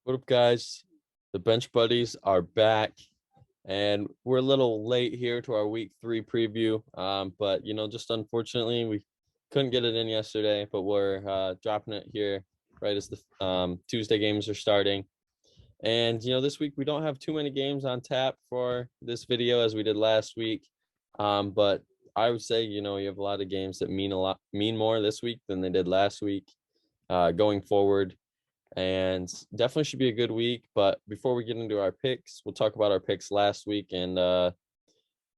What up, guys? The Bench Buddies are back, and we're a little late here to our week 3 preview. But just unfortunately, we couldn't get it in yesterday. But we're dropping it here right as the Tuesday games are starting. And this week we don't have too many games on tap for this video as we did last week. But I would say you have a lot of games that mean more this week than they did last week. Going forward. And definitely should be a good week. But before we get into our picks, we'll talk about our picks last week. And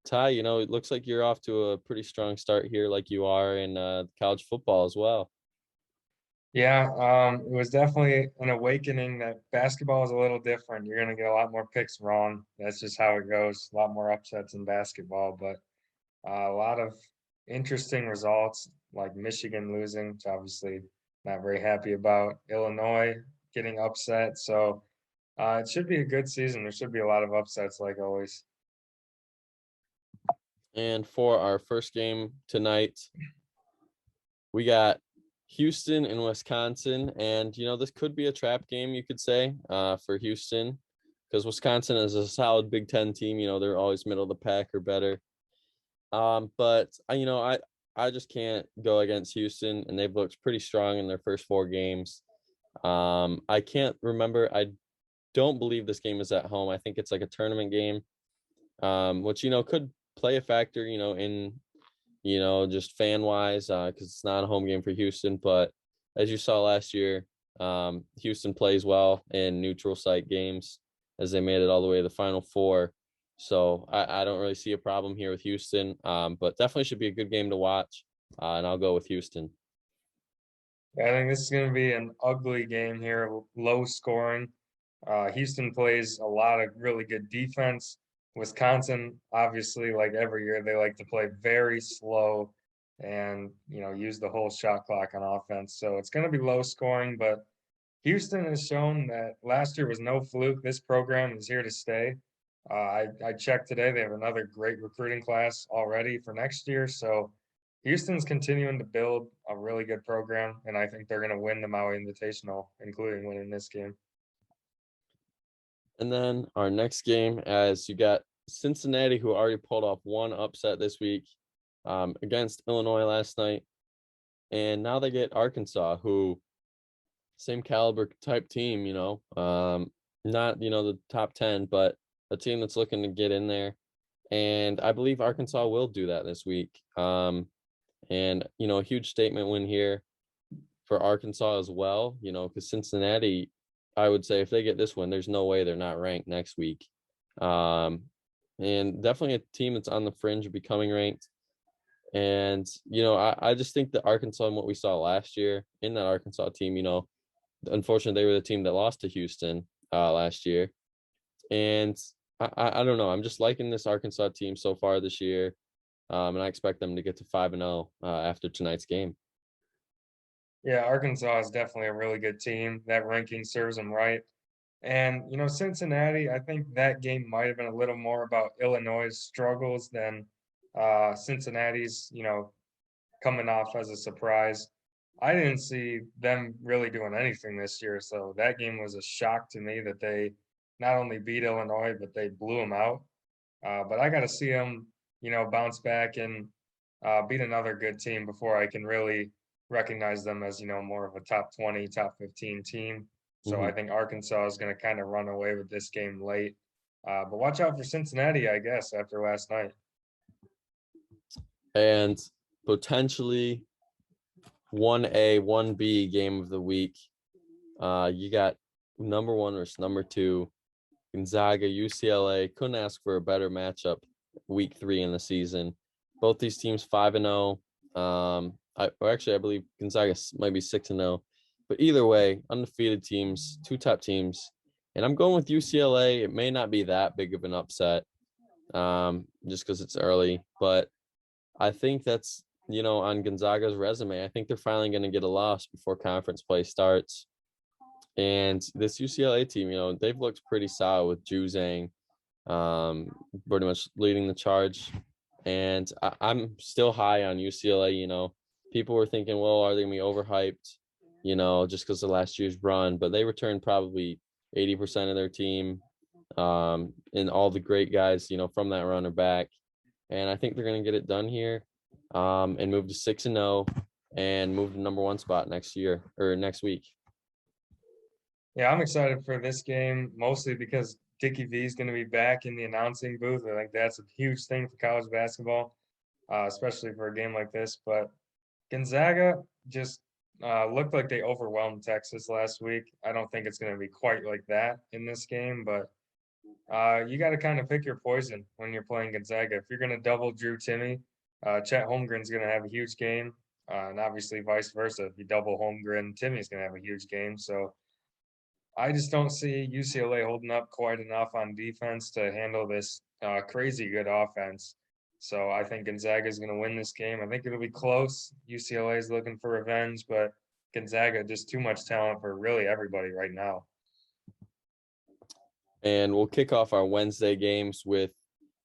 Ty, it looks like you're off to a pretty strong start here, like you are in college football as well. Yeah, it was definitely an awakening that basketball is a little different. You're going to get a lot more picks wrong. That's just how it goes. A lot more upsets in basketball, but a lot of interesting results, like Michigan losing, which obviously not very happy about. Illinois getting upset. So it should be a good season. There should be a lot of upsets, like always. And for our first game tonight, we got Houston and Wisconsin. And, this could be a trap game, you could say, for Houston, because Wisconsin is a solid Big Ten team. They're always middle of the pack or better. But I just can't go against Houston, and they've looked pretty strong in their first 4 games. I can't remember. I don't believe this game is at home. I think it's like a tournament game, which could play a factor, in just fan wise, because it's not a home game for Houston. But as you saw last year, Houston plays well in neutral site games, as they made it all the way to the Final Four. So I don't really see a problem here with Houston, but definitely should be a good game to watch, and I'll go with Houston. I think this is going to be an ugly game here, low scoring. Houston plays a lot of really good defense. Wisconsin, obviously, like every year, they like to play very slow and use the whole shot clock on offense. So it's going to be low scoring, but Houston has shown that last year was no fluke. This program is here to stay. I checked today; they have another great recruiting class already for next year. So Houston's continuing to build a really good program, and I think they're going to win the Maui Invitational, including winning this game. And then our next game, as you got Cincinnati, who already pulled off one upset this week against Illinois last night. And now they get Arkansas, who same caliber type team, not, the top 10, but a team that's looking to get in there. And I believe Arkansas will do that this week. And, a huge statement win here for Arkansas as well, because Cincinnati, I would say if they get this win, there's no way they're not ranked next week. And definitely a team that's on the fringe of becoming ranked. And, I just think that Arkansas and what we saw last year in that Arkansas team, unfortunately, they were the team that lost to Houston last year. And I don't know. I'm just liking this Arkansas team so far this year. And I expect them to get to 5-0 after tonight's game. Yeah, Arkansas is definitely a really good team. That ranking serves them right. And, Cincinnati, I think that game might have been a little more about Illinois' struggles than Cincinnati's, coming off as a surprise. I didn't see them really doing anything this year. So that game was a shock to me that they not only beat Illinois, but they blew them out. But I got to see them, bounce back and beat another good team before I can really recognize them as, more of a top 20, top 15 team. So I Mm-hmm. think Arkansas is going to kind of run away with this game late. But watch out for Cincinnati, I guess, after last night. And potentially 1A, 1B game of the week. You got number 1 versus number 2, Gonzaga, UCLA. Couldn't ask for a better matchup week 3 in the season. Both these teams 5-0. I believe Gonzaga might be 6-0. But either way, undefeated teams, 2 top teams. And I'm going with UCLA. It may not be that big of an upset just because it's early. But I think that's, on Gonzaga's resume. I think they're finally going to get a loss before conference play starts. And this UCLA team, they've looked pretty solid with Drew Zhang pretty much leading the charge. And I'm still high on UCLA. People were thinking, well, are they going to be overhyped, just because of last year's run? But they returned probably 80% of their team, and all the great guys, from that runner back. And I think they're going to get it done here, and move to 6-0 and move to number 1 spot next year or next week. Yeah, I'm excited for this game, mostly because Dickie V is going to be back in the announcing booth. I think that's a huge thing for college basketball, especially for a game like this. But Gonzaga just looked like they overwhelmed Texas last week. I don't think it's going to be quite like that in this game, but you got to kind of pick your poison when you're playing Gonzaga. If you're going to double Drew Timmy, Chet Holmgren's going to have a huge game, and obviously vice versa. If you double Holmgren, Timmy's going to have a huge game. So I just don't see UCLA holding up quite enough on defense to handle this crazy good offense. So I think Gonzaga is going to win this game. I think it'll be close. UCLA is looking for revenge, but Gonzaga just too much talent for really everybody right now. And we'll kick off our Wednesday games with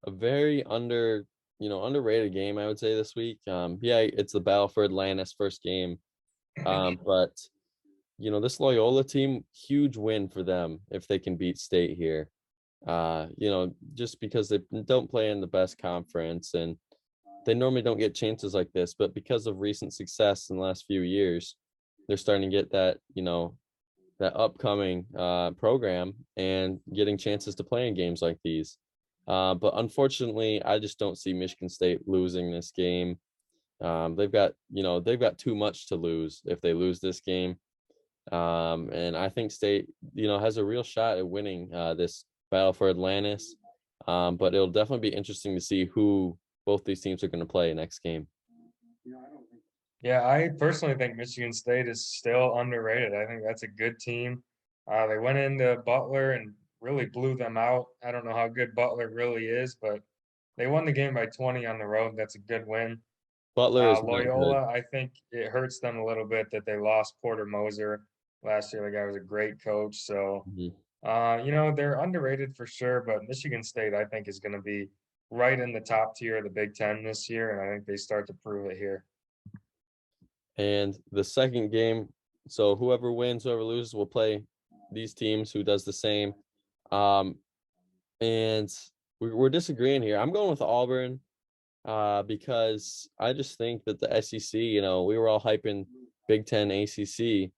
a very underrated game, I would say, this week. It's the Battle for Atlantis first game. But this Loyola team, huge win for them if they can beat State here. Just because they don't play in the best conference and they normally don't get chances like this, but because of recent success in the last few years, they're starting to get that, that upcoming program and getting chances to play in games like these. But unfortunately, I just don't see Michigan State losing this game. They've got too much to lose if they lose this game. And I think State, has a real shot at winning this Battle for Atlantis. But it'll definitely be interesting to see who both these teams are going to play next game. Yeah, I personally think Michigan State is still underrated. I think that's a good team. They went into Butler and really blew them out. I don't know how good Butler really is, but they won the game by 20 on the road. That's a good win. Butler is not good. Loyola, I think it hurts them a little bit that they lost Porter Moser last year. The guy was a great coach. So, they're underrated for sure, but Michigan State, I think, is going to be right in the top tier of the Big Ten this year. And I think they start to prove it here. And the second game, so whoever wins, whoever loses, will play these teams who does the same. And we're disagreeing here. I'm going with Auburn because I just think that the SEC, we were all hyping Big Ten ACC,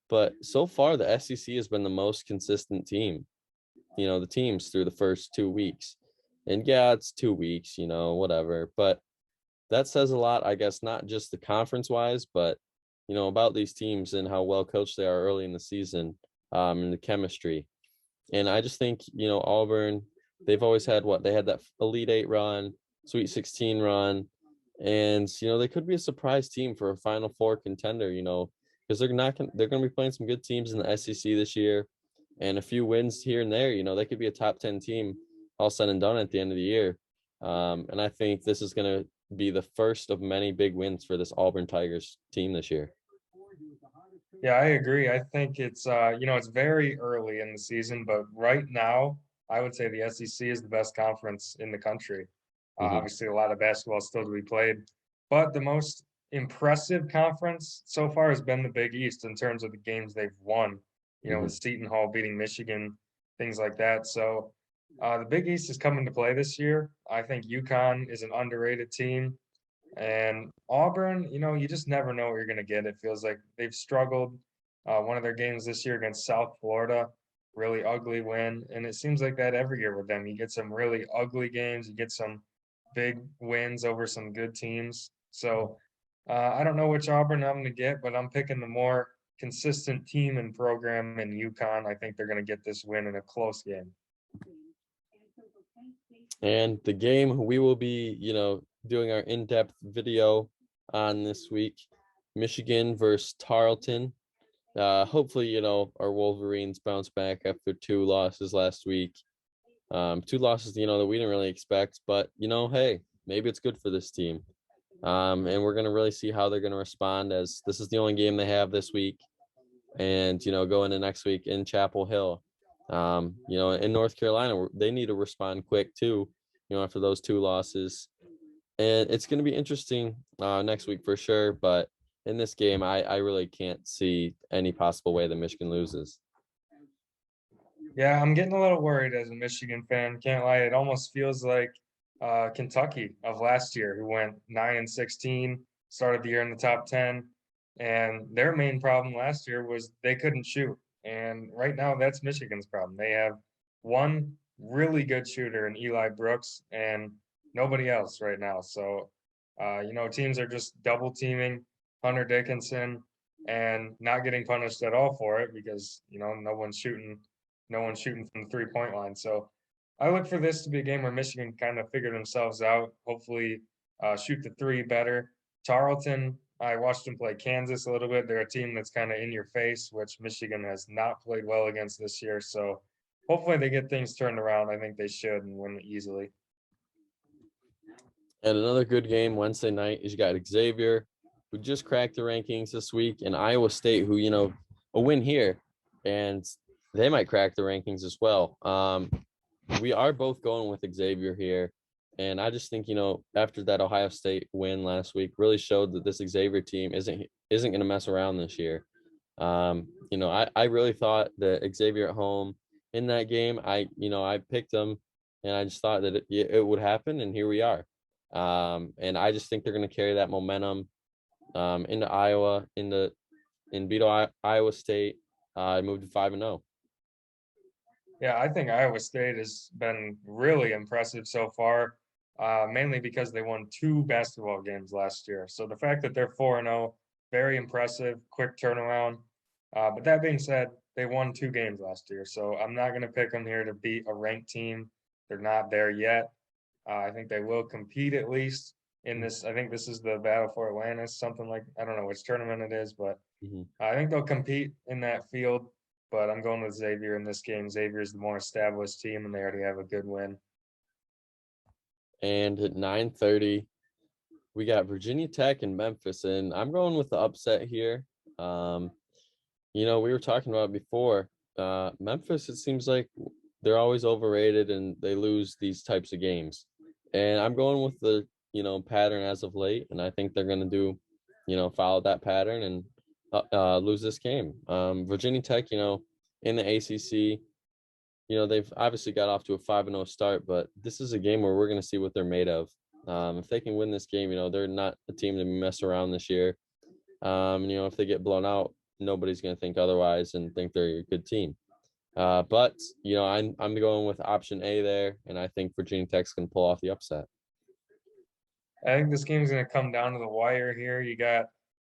but so far the SEC has been the most consistent team, the teams through the first 2 weeks. And yeah, it's 2 weeks, whatever. But that says a lot, I guess, not just the conference wise, but, about these teams and how well coached they are early in the season, and the chemistry. And I just think, Auburn, they've always had they had that Elite 8 run, Sweet 16 run. And, they could be a surprise team for a Final Four contender, because they're going to be playing some good teams in the SEC this year, and a few wins here and there, they could be a top 10 team all said and done at the end of the year. And I think this is going to be the first of many big wins for this Auburn Tigers team this year. Yeah, I agree. I think it's it's very early in the season, but right now I would say the SEC is the best conference in the country. Obviously, a lot of basketball still to be played, but the most impressive conference so far has been the Big East in terms of the games they've won. With Seton Hall beating Michigan, things like that. So the Big East is coming to play this year. I think UConn is an underrated team. And Auburn, you just never know what you're going to get. It feels like they've struggled. One of their games this year against South Florida, really ugly win. And it seems like that every year with them. You get some really ugly games, you get some big wins over some good teams. So I don't know which Auburn I'm going to get, but I'm picking the more consistent team and program in UConn. I think they're going to get this win in a close game. And the game we will be, doing our in-depth video on this week, Michigan versus Tarleton. Hopefully, our Wolverines bounce back after 2 losses last week. 2 losses, that we didn't really expect, but hey, maybe it's good for this team. And we're going to really see how they're going to respond, as this is the only game they have this week. And, go into next week in Chapel Hill. In North Carolina, they need to respond quick too, after those 2 losses. And it's going to be interesting next week for sure. But in this game, I really can't see any possible way that Michigan loses. Yeah, I'm getting a little worried as a Michigan fan. Can't lie, it almost feels like Kentucky of last year, who went 9-16, started the year in the top 10, and their main problem last year was they couldn't shoot. And right now, that's Michigan's problem. They have one really good shooter in Eli Brooks, and nobody else right now. So, teams are just double teaming Hunter Dickinson and not getting punished at all for it because no one's shooting from the 3-point line. So I look for this to be a game where Michigan kind of figure themselves out, hopefully shoot the three better. Tarleton, I watched them play Kansas a little bit. They're a team that's kind of in your face, which Michigan has not played well against this year. So hopefully they get things turned around. I think they should and win easily. And another good game Wednesday night is you got Xavier, who just cracked the rankings this week, and Iowa State, who, a win here, and they might crack the rankings as well. We are both going with Xavier here. And I just think, after that Ohio State win last week really showed that this Xavier team isn't going to mess around this year. I really thought that Xavier at home in that game, I picked them and I just thought that it would happen. And here we are. And I just think they're going to carry that momentum into Iowa, and beat Iowa State. Moved to 5-0. Yeah, I think Iowa State has been really impressive so far, mainly because they won two basketball games last year. So the fact that they're 4-0, very impressive, quick turnaround. But that being said, they won two games last year. So I'm not going to pick them here to beat a ranked team. They're not there yet. I think they will compete at least in this. I think this is the Battle for Atlantis, something like, I don't know which tournament it is, but Mhm. I think they'll compete in that field, but I'm going with Xavier in this game. Xavier is the more established team, and they already have a good win. And at 9:30, we got Virginia Tech and Memphis, and I'm going with the upset here. Um, we were talking about it before. Memphis, it seems like they're always overrated and they lose these types of games. And I'm going with the, pattern as of late, and I think they're going to do, follow that pattern and lose this game. Virginia Tech, in the ACC, they've obviously got off to a 5-0 start, but this is a game where we're going to see what they're made of. If they can win this game, they're not a team to mess around this year. If they get blown out, nobody's going to think otherwise and think they're a good team. But I'm going with option A there, and I think Virginia Tech's can pull off the upset. I think this game's going to come down to the wire here. You got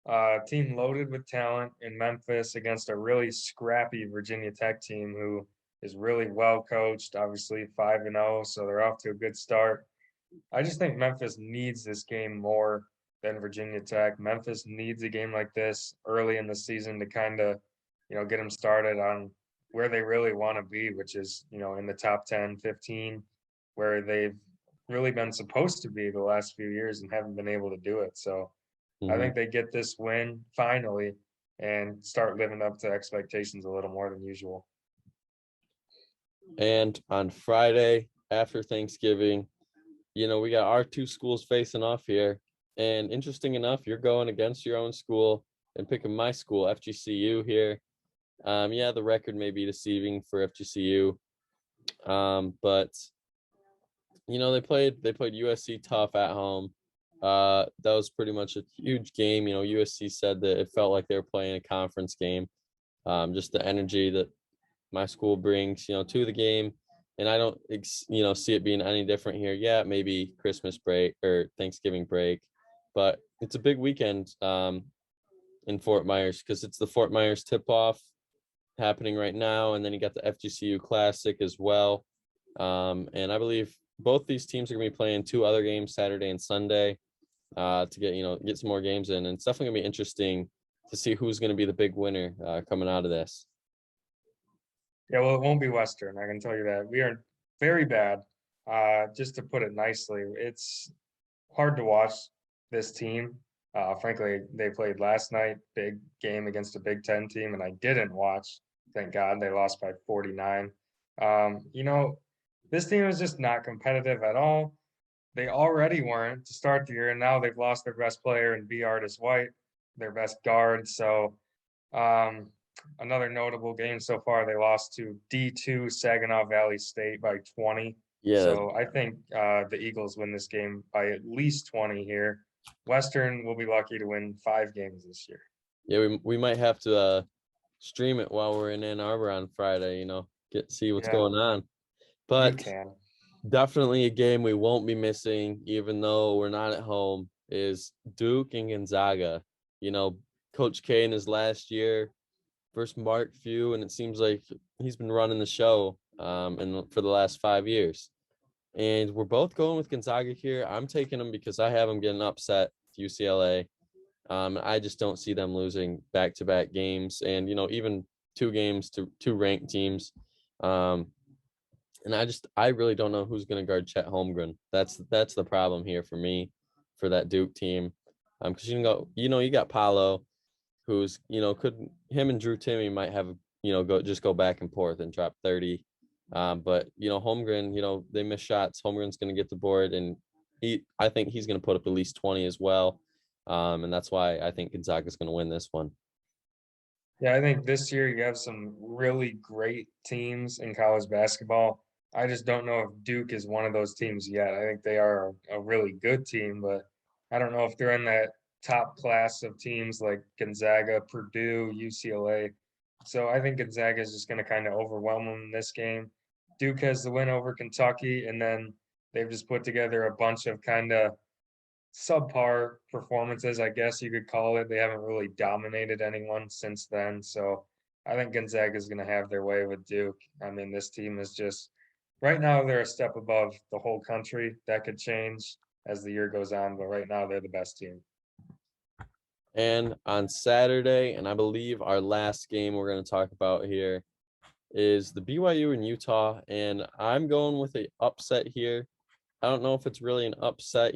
a team loaded with talent in Memphis against a really scrappy Virginia Tech team who is really well coached, obviously 5-0, so they're off to a good start. I just think Memphis needs this game more than Virginia Tech. Memphis needs a game like this early in the season to kind of, get them started on where they really want to be, which is, in the top 10, 15, where they've really been supposed to be the last few years and haven't been able to do it. So I Hmm. think they get this win finally and start living up to expectations a little more than usual. And on Friday after Thanksgiving, we got our two schools facing off here. And interesting enough, you're going against your own school and picking my school, FGCU here. Yeah, the record may be deceiving for FGCU. But they played USC tough at home. That was pretty much a huge game. USC said that it felt like they were playing a conference game. Just the energy that my school brings, to the game. And I don't, see it being any different here. Yeah, maybe Christmas break or Thanksgiving break, but it's a big weekend in Fort Myers because it's the Fort Myers tip-off happening right now, and then you got the FGCU Classic as well. And I believe both these teams are going to be playing two other games Saturday and Sunday to get some more games in. And it's definitely going to be interesting to see who's going to be the big winner coming out of this. Yeah, well, it won't be Western. I can tell you that. We are very bad. Just to put it nicely, it's hard to watch this team. Frankly, they played last night, big game against a Big Ten team, and I didn't watch. Thank God they lost by 49. This team is just not competitive at all. They already weren't to start the year, and now they've lost their best player in B. Artis White, their best guard. So Another notable game so far, they lost to D2 Saginaw Valley State by 20. Yeah, So I think the Eagles win this game by at least 20 here. Western will be lucky to win 5 games this year. yeah, we might have to stream it while we're in Ann Arbor on Friday, see what's Yeah, going on. you But can. definitely a game we won't be missing, even though we're not at home, is Duke and Gonzaga. Coach K in his last year versus Mark Few, and it seems like he's been running the show and for the last 5 years. And we're both going with Gonzaga here. I'm taking them because I have them getting upset to UCLA. I just don't see them losing back-to-back games, and even 2 games to 2 ranked teams. And I really don't know who's going to guard Chet Holmgren. That's the problem here for me, for that Duke team. Because you got Paolo, who's him and Drew Timmy might have go back and forth and drop 30. But Holmgren, they miss shots. Holmgren's going to get the board, and I think he's going to put up at least 20 as well. And that's why I think Gonzaga's going to win this one. Yeah, I think this year you have some really great teams in college basketball. I just don't know if Duke is one of those teams yet. I think they are a really good team, but I don't know if they're in that top class of teams like Gonzaga, Purdue, UCLA. So I think Gonzaga is just going to kind of overwhelm them in this game. Duke has the win over Kentucky, and then they've just put together a bunch of kind of subpar performances, I guess you could call it. They haven't really dominated anyone since then. So I think Gonzaga is going to have their way with Duke. I mean, this team is just right now they're a step above the whole country. That could change as the year goes on, but right now they're the best team. And on Saturday, and I believe our last game we're going to talk about here, is the BYU and Utah. And I'm going with an upset here. I don't know if it's really an upset,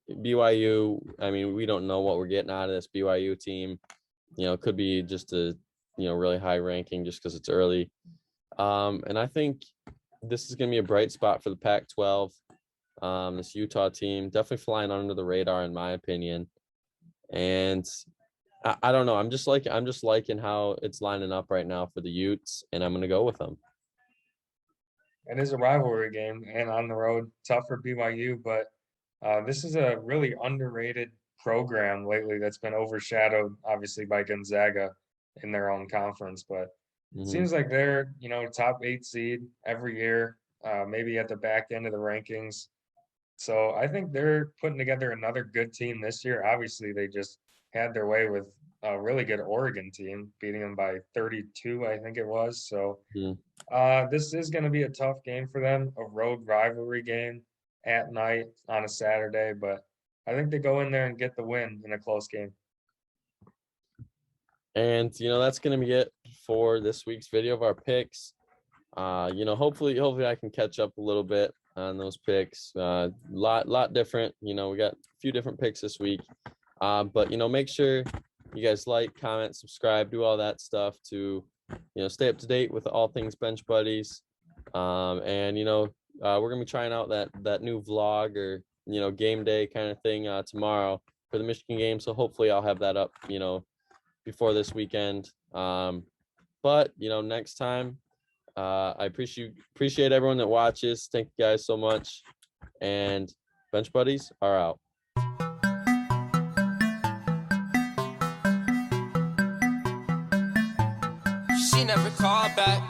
BYU, I mean, we don't know what we're getting out of this BYU team. It could be just a, really high ranking just because it's early. And I think this is going to be a bright spot for the Pac-12. This Utah team definitely flying under the radar, in my opinion. And I don't know. I'm just liking how it's lining up right now for the Utes, and I'm going to go with them. It is a rivalry game and on the road, tough for BYU, but this is a really underrated program lately that's been overshadowed, obviously, by Gonzaga in their own conference. But it seems like they're, top 8 seed every year, maybe at the back end of the rankings. So I think they're putting together another good team this year. Obviously, they just had their way with a really good Oregon team, beating them by 32, I think it was. So this is going to be a tough game for them, a road rivalry game at night on a Saturday, but I think they go in there and get the win in a close game. And that's going to be it for this week's video of our picks. Hopefully I can catch up a little bit on those picks. Lot different. We got a few different picks this week. But make sure you guys like, comment, subscribe, do all that stuff to stay up to date with all things Bench Buddies. And we're gonna be trying out that new vlog or game day kind of thing tomorrow for the Michigan game. So hopefully I'll have that up before this weekend. But next time, I appreciate everyone that watches. Thank you guys so much. And Bench Buddies are out. She never called back.